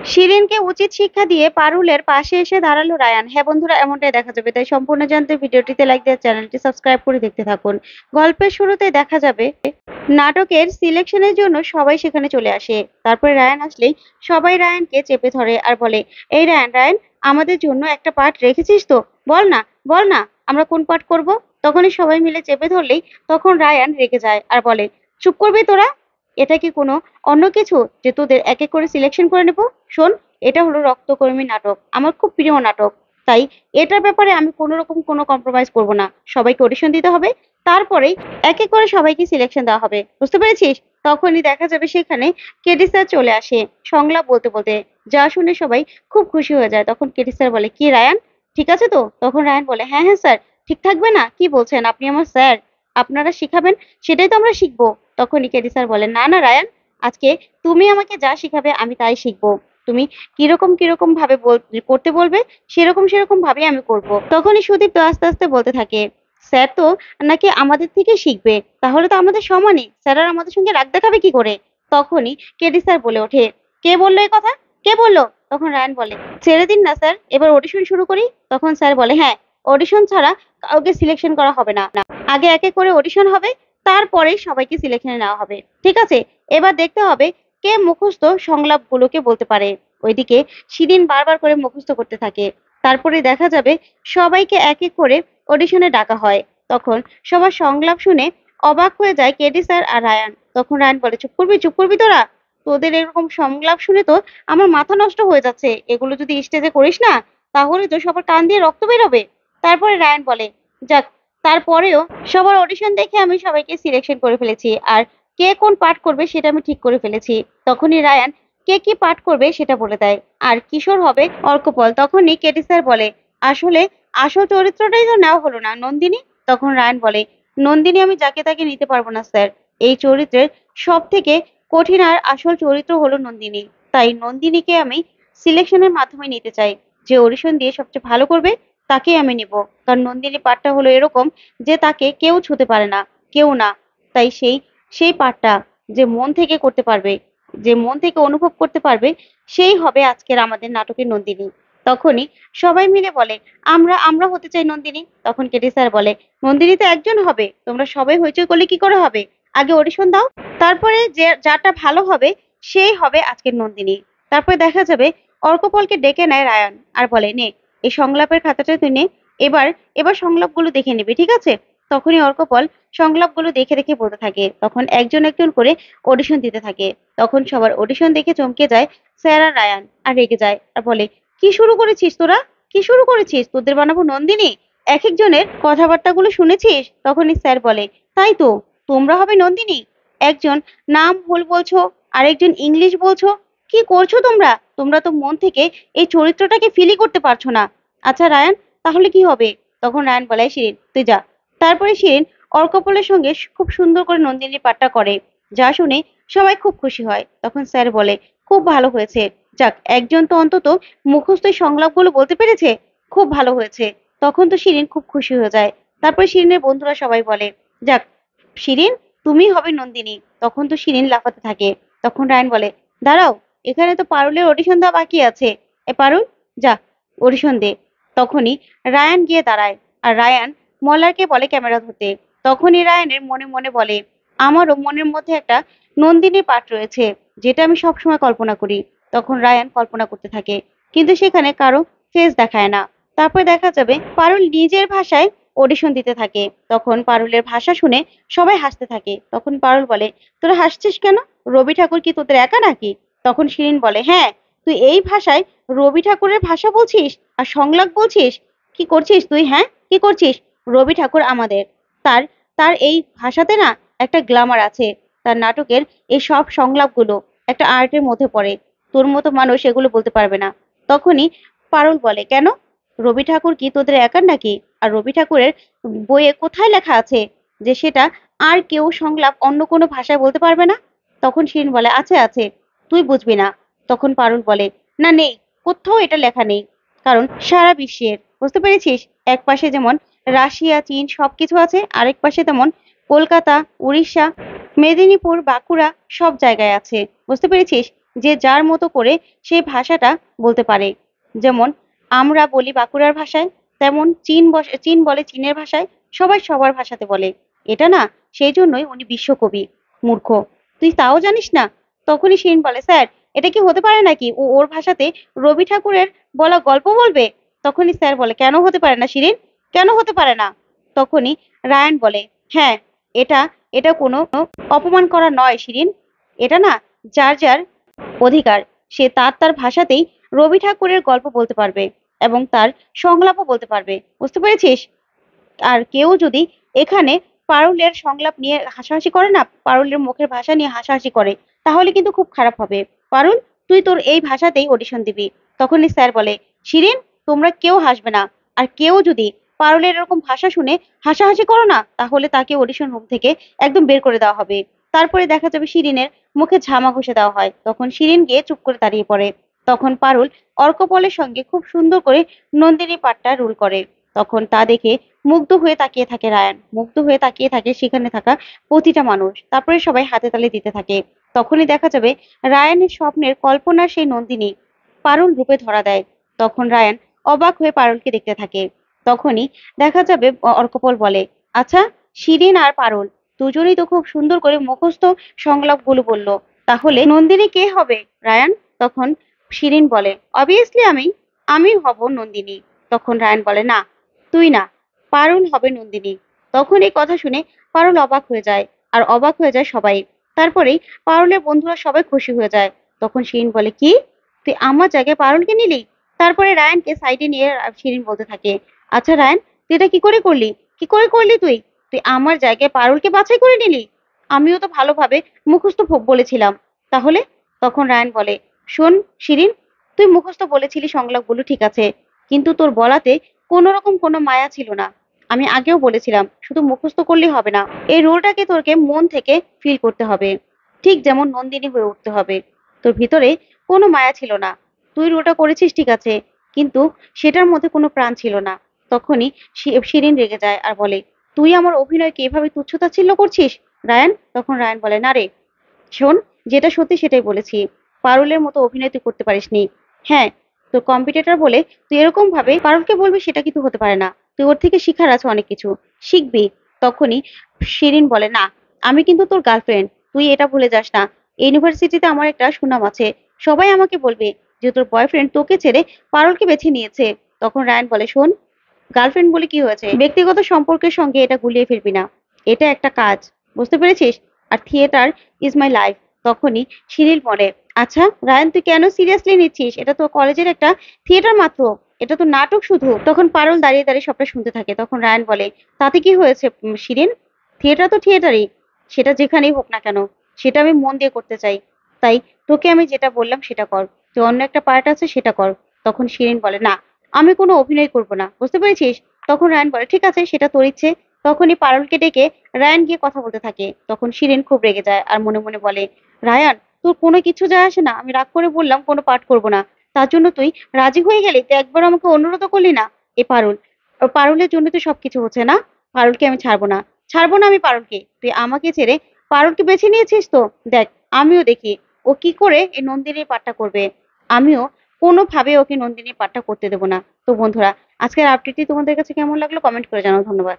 শিরিনকে উচিত শিক্ষা দিয়ে পারুলের পাশে এসে দাঁড়ালো রায়ান। হ্যাঁ বন্ধুরা, এমনটাই দেখা যাবে। তাই সম্পূর্ণ জানতে ভিডিওটিতে লাইক দিয়ে চ্যানেলটি সাবস্ক্রাইব করে দেখতে থাকুন। গল্পের শুরুতে দেখা যাবে নাটকের সিলেকশনের জন্য সবাই সেখানে চলে আসে। তারপরে রায়ান আসলেই সবাই রায়ানকে চেপে ধরে আর বলে, এই রায়ান, রায়ান, আমাদের জন্য একটা পার্ট রেখেছিস তো? বল না, বল না, আমরা কোন পার্ট করব? তখনই সবাই মিলে চেপে ধরলেই তখন রায়ান রেগে যায় আর বলে, চুপ করবি তোরা? এটা কি কোনো অন্য কিছু যে তোদের এক এক করে সিলেকশন করে নেব? শোন, এটা হলো রক্তকর্মী নাটক, আমার খুব প্রিয় নাটক। তাই এটার ব্যাপারে আমি কোনো রকম কোনো কম্প্রোমাইজ করব না। সবাইকে অডিশন দিতে হবে, তারপরেই এক এক করে সবাইকে সিলেকশন দেওয়া হবে। বুঝতে পেরেছিস? তখনই দেখা যাবে সেখানে কেডি স্যার চলে আসে সংলাপ বলতে বলতে। যা শুনে সবাই খুব খুশি হয়ে যায়। তখন কেডি স্যার বলে, কি রায়ান, ঠিক আছে তো? তখন রায়ান বলে, হ্যাঁ হ্যাঁ স্যার, ঠিক থাকবে না? কি বলছেন, আপনি আমার স্যার, আপনারা শিখাবেন সেটাই তো আমরা শিখবো। তখনই কেডি স্যার বলে, না না রায়ান, আজকে তুমি আমাকে যা শিখাবে আমি তাই শিখবো। তুমি কিরকম কিরকম ভাবে করতে বলবে, সেরকম সেরকম ভাবে আমি করব। তখনই সুদীপ তো আস্তে আস্তে বলতে থাকে, স্যার তো নাকি আমাদের থেকে শিখবে, তাহলে তো আমাদের সমানই, স্যার আর আমাদের সঙ্গে রাগ দেখাবে কি করে? তখনই কেডি স্যার বলে ওঠে, কে বললো এই কথা, কে বললো? তখন রায়ান বলে, ছেড়ে দিন না স্যার, এবার অডিশন শুরু করি। তখন স্যার বলে, হ্যাঁ, অডিশন ছাড়া কাউকে সিলেকশন করা হবে না, আগে এক এক করে অডিশন হবে, তারপরে সবাইকে সিলেকশনে নেওয়া হবে। ঠিক আছে, এবার দেখতে হবে কে মুখস্থ সংলাপগুলোকে বলতে পারে। ওইদিকে শিরিন বারবার করে মুখস্থ করতে থাকে। তারপরে দেখা যাবে সবাইকে এক এক করে অডিশনে ডাকা হয়। তখন সবার সংলাপ শুনে অবাক হয়ে যায় কেডি স্যার আর রায়ান। তখন রায়ান বলে, চুপ করবি, চুপ করবি তোরা? তোদের এরকম সংলাপ শুনে তো আমার মাথা নষ্ট হয়ে যাচ্ছে। এগুলো যদি স্টেজে করিস না, তাহলে তো সবার কান দিয়ে রক্ত বেরোবে। তারপরে রায়ান বলে, যাক, তারপরেও সবার অডিশন দেখে আমি সবাইকে সিলেকশন করে ফেলেছি, আর কে কোন পার্ট করবে সেটা আমি ঠিক করে ফেলেছি। তখনই রায়ান কে কি পাঠ করবে সেটা বলে দেয়। আর কিশোর হবে অর্কপল। তখনই কেটি স্যার বলে, আসলে আসল চরিত্রটাই তো নেওয়া হলো না, নন্দিনী। তখন রায়ান বলে, নন্দিনী আমি যাকে তাকে নিতে পারবো না স্যার, এই চরিত্রের সব থেকে কঠিন আর আসল চরিত্র হলো নন্দিনী। তাই নন্দিনীকে আমি সিলেকশনের মাধ্যমে নিতে চাই। যে অডিশন দিয়ে সবচেয়ে ভালো করবে তাকেই আমি নিব। কারণ নন্দিনী পাঠটা হলো এরকম যে তাকে কেউ ছুতে পারে না, কেউ না। তাই সেই সেই পাঠটা যে মন থেকে করতে পারবে, যে মন থেকে অনুভব করতে পারবে, সেই হবে আজকের আমাদের নাটকের নন্দিনী। তখনই সবাই মিলে বলে, আমরা আমরা হতে চাই নন্দিনী। তখন কেটি স্যার বলে, নন্দিনী তো একজন হবে, তোমরা সবাই হইচই করলে কি করে হবে? আগে অডিশন দাও, তারপরে যে যাটা ভালো হবে সেই হবে আজকের নন্দিনী। তারপরে দেখা যাবে অর্কপলকে ডেকে নেয় রায়ান আর বলে, নে, এই সংলাপের খাতাটা তুই নে, এবার এবার সংলাপগুলো দেখে নিবি, ঠিক আছে? তখনই অর্কপল সংলাপগুলো দেখে দেখে বলতে থাকে। তখন একজন একজন করে অডিশন দিতে থাকে। তখন সবার অডিশন দেখে চমকে যায় স্যার আর রায়ান, আর রেগে যায় আর বলে, কি শুরু করেছিস তোরা, কি শুরু করেছিস? তোদের বানাবো নন্দিনী? এক একজনের কথাবার্তাগুলো শুনেছিস? তখনই স্যার বলে, তাই তো, তোমরা হবে নন্দিনী? একজন নাম ভুল বলছো, আরেকজন ইংলিশ বলছো, কি করছো তোমরা? তোমরা তো মন থেকে এই চরিত্রটাকে ফিলই করতে পারছো না। আচ্ছা রায়ান, তাহলে কি হবে? তখন রায়ান বলে, শিরিন তুই যা। তারপরে শিরিন অর্কপলের সঙ্গে খুব সুন্দর করে নন্দিনীর পাঠটা করে, যা শুনে সবাই খুব খুশি হয়। তখন স্যার বলে, খুব ভালো হয়েছে, যাক, একজন তো অন্তত মুখস্থ এই সংলাপগুলো বলতে পেরেছে, খুব ভালো হয়েছে। তখন তো শিরিন খুব খুশি হয়ে যায়। তারপরে শিরিনের বন্ধুরা সবাই বলে, যাক শিরিন, তুমি হবে নন্দিনী। তখন তো শিরিন লাফাতে থাকে। তখন রায়ান বলে, দাঁড়াও, এখানে তো পারুলের অডিশন দেওয়া বাকি আছে। এ পারুল, যা, অডিশন দে। তখনই রায়ান গিয়ে দাঁড়ায় আর রায়ান মলারকে বলে ক্যামেরা ধরতে। তখনই রায়ানের মনে মনে বলে, আমারও মনের মধ্যে একটা নন্দিনীর পাঠ রয়েছে, যেটা আমি সবসময় কল্পনা করি। তখন রায়ান কল্পনা করতে থাকে, কিন্তু সেখানে কারো ফেস দেখায় না। তারপরে দেখা যাবে পারুল নিজের ভাষায় অডিশন দিতে থাকে। তখন পারুলের ভাষা শুনে সবাই হাসতে থাকে। তখন পারুল বলে, তোরা হাসছিস কেন? রবি ঠাকুর কি তোদের একা নাকি? তখন শিরিন বলে, হ্যাঁ, তুই এই ভাষায় রবি ঠাকুরের ভাষা বলছিস আর সংলাপ বলছিস? কি করছিস তুই? হ্যাঁ, কি করছিস? রবি ঠাকুর আমাদের, তার তার এই ভাষাতে না একটা গ্ল্যামার আছে। তার নাটকের এই সব সংলাপগুলো একটা আর্টের মধ্যে পড়ে। তোর মতো মানুষ এগুলো বলতে পারবে না। তখনই পারুল বলে, কেন? রবি ঠাকুর কি তোদের একার নাকি? আর রবি ঠাকুরের বইয়ে কোথায় লেখা আছে যে সেটা আর কেউ সংলাপ অন্য কোনো ভাষায় বলতে পারবে না? তখন শিরিন বলে, আছে আছে, তুই বুঝবি না। তখন পারুল বলে, না নেই, কোথাও এটা লেখা নেই। কারণ সারা বিশ্বের, বুঝতে পেরেছিস, এক পাশে যেমন রাশিয়া, চীন সবকিছু আছে, আরেক পাশে তেমন কলকাতা, উড়িষ্যা, মেদিনীপুর, বাঁকুড়া সব জায়গায় আছে। বুঝতে পেরেছিস? যে যার মতো করে সেই ভাষাটা বলতে পারে। যেমন আমরা বলি বাঁকুড়ার ভাষায়, তেমন চীন বলে চীনের ভাষায়, সবাই সবার ভাষাতে বলে। এটা না, সেই জন্যই উনি বিশ্বকবি। মূর্খ, তুই তাও জানিস না? তখনই শিরিন বলে, স্যার, এটা কি হতে পারে নাকি ও ওর ভাষাতে রবি ঠাকুরের বলা গল্প বলবে? তখনই স্যার বলে, কেন হতে পারে না শিরিন, কেন হতে পারে না? তখনই রায়ান বলে, হ্যাঁ, এটা এটা কোনো অপমান করা নয় শিরিন, এটা না যার যার অধিকার, সে তার তার ভাষাতেই রবি ঠাকুরের গল্প বলতে পারবে এবং তার সংলাপও বলতে পারবে। বুঝতে পেরেছিস? আর কেউ যদি এখানে পারুলের সংলাপ নিয়ে হাসাহাসি করে না, পারুলের মুখের ভাষা নিয়ে হাসাহাসি করে, তাহলে কিন্তু খুব খারাপ হবে। পারুল, তুই তোর এই ভাষাতেই অডিশন দিবি। তখনই স্যার বলে, শিরিন, তোমরা কেউ হাসবে না। আর কেউ যদি পারুলের এরকম ভাষা শুনে হাসাহাসি করো না, তাহলে তাকে অডিশন রুম থেকে একদম বের করে দেওয়া হবে। তারপরে দেখা যাবে শিরিনের মুখে ঝামা ঘষে দেওয়া হয়। তখন শিরিন গিয়ে চুপ করে দাঁড়িয়ে পড়ে। তখন পারুল অর্কপলের সঙ্গে খুব সুন্দর করে নন্দিনী পাঠটা রুল করে। তখন তা দেখে মুগ্ধ হয়ে তাকিয়ে থাকে রায়ান, মুগ্ধ হয়ে তাকিয়ে থাকে সেখানে থাকা প্রতিটা মানুষ। তারপরে সবাই হাতে তালে দিতে থাকে। তখনই দেখা যাবে রায়ানের স্বপ্নের কল্পনার সেই নন্দিনী পারুল রূপে ধরা দেয়। তখন রায়ান অবাক হয়ে পারুলকে দেখতে থাকে। তখনই দেখা যাবে অর্কপল বলে, আচ্ছা, শিরিন আর পারুল দুজনেই তো খুব সুন্দর করে মুখস্থ সংলাপগুলো বললো, তাহলে নন্দিনী কে হবে রায়ান? তখন শিরিন বলে, অবভিয়াসলি আমি হব নন্দিনী। তখন রায়ান বলে, না, তুই না, পারুল হবে নন্দিনী। তখন এই কথা শুনে পারুল অবাক হয়ে যায়, আর অবাক হয়ে যায় সবাই। তারপরেই পারুলের বন্ধুরা সবাই খুশি হয়ে যায়। তখন শিরিন বলে, কি, তুই আমার জায়গায় পারুলকে নিলি? তারপরে রায়ানকে সাইডে নিয়ে শিরিন বলতে থাকে, আচ্ছা রায়ান, তুই এটা কি করে করলি, কি করে করলি তুই? তুই আমার জায়গায় পারুলকে বাছাই করে নিলি? আমিও তো ভালোভাবে মুখস্থ বলেছিলাম তাহলে। তখন রায়ান বলে, শোন শিরিন, তুই মুখস্থ বলেছিলি সংলাপগুলো ঠিক আছে, কিন্তু তোর বলাতে কোনো রকম কোনো মায়া ছিল না। আমি আগেও বলেছিলাম, শুধু মুখস্থ করলেই হবে না, এই রোলটাকে তোকে মন থেকে ফিল করতে হবে, ঠিক যেমন নন্দিনী হয়ে উঠতে হবে। তোর ভিতরে কোনো মায়া ছিল না, তুই রোলটা করেছিস ঠিক আছে, কিন্তু সেটার মধ্যে কোনো প্রাণ ছিল না। তখনই শিরিন রেগে যায় আর বলে, তুই আমার অভিনয়কে এভাবে তুচ্ছতাচ্ছিল্য করছিস রায়ান? তখন রায়ান বলে, না রে, শোন, যেটা সত্যি সেটাই বলেছি। পারুলের মতো অভিনয় তুই করতে পারিসনি। হ্যাঁ, তোর কম্পিটিটর বলে তুই এরকম ভাবে পারুলকে বলবি, সেটা কিন্তু হতে পারে না। তুই ওর থেকে শিখার আছে অনেক কিছু, শিখবি। তখনই শিরিন বলে, না, আমি কিন্তু তোর গার্লফ্রেন্ড, তুই এটা ভুলে যাস না। ইউনিভার্সিটিতে আমার একটা সুনাম আছে, সবাই আমাকে বলবে যে তোর বয়ফ্রেন্ড তোকে ছেড়ে পারুলকে বেছে নিয়েছে। তখন রায়ান বলে, শোন, গার্লফ্রেন্ড বলে কি হয়েছে, ব্যক্তিগত সম্পর্কের সঙ্গে এটা গুলিয়ে ফেলবি না। এটা একটা কাজ, বুঝতে পেরেছিস? আর থিয়েটার ইজ মাই লাইফ। তখনই শিরিল বলে, আচ্ছা রায়ান, তুই কেন সিরিয়াসলি নিচ্ছিস? এটা তো কলেজের একটা থিয়েটার মাত্র, এটা তো নাটক শুধু। তখন পারুল দাঁড়িয়ে দাঁড়িয়ে সবটা শুনতে থাকে। তখন রায়ান বলে, তাতে কি হয়েছে শিরিন, থিয়েটার তো থিয়েটারই, সেটা যেখানেই হোক না কেন, সেটা আমি মন দিয়ে করতে চাই। তাই তোকে আমি যেটা বললাম সেটা কর, তুই অন্য একটা পার্ট আছে সেটা কর। তখন শিরিন বলে, না, আমি কোনো অভিনয় করব না, বুঝতে পেরেছিস? তখন রায়ান বলে, ঠিক আছে, সেটা তোর ইচ্ছে। তখনই পারুলকে ডেকে রায়ান গিয়ে কথা বলতে থাকে। তখন শিরিন খুব রেগে যায় আর মনে মনে বলে, রায়ান, তোর কোনো কিছু যায় আসে না, আমি রাগ করে বললাম কোনো পাঠ করব না, তার জন্য তুই রাজি হয়ে গেলি, তুই একবার আমাকে অনুরোধ করলি না। এ পারুল, পারুলের জন্য তো সবকিছু হচ্ছে না। পারুলকে আমি ছাড়বো না, ছাড়বো না আমি পারুলকে। তুই আমাকে ছেড়ে পারুলকে বেছে নিয়েছিস তো, দেখ, আমিও দেখি ও কি করে এই নন্দিনীর পাঠটা করবে। আমিও কোনোভাবে ওকে নন্দিনীর পাঠটা করতে দেবো না। তো বন্ধুরা, আজকের আপডেটটি তোমাদের কাছে কেমন লাগলো কমেন্ট করে জানাও। ধন্যবাদ।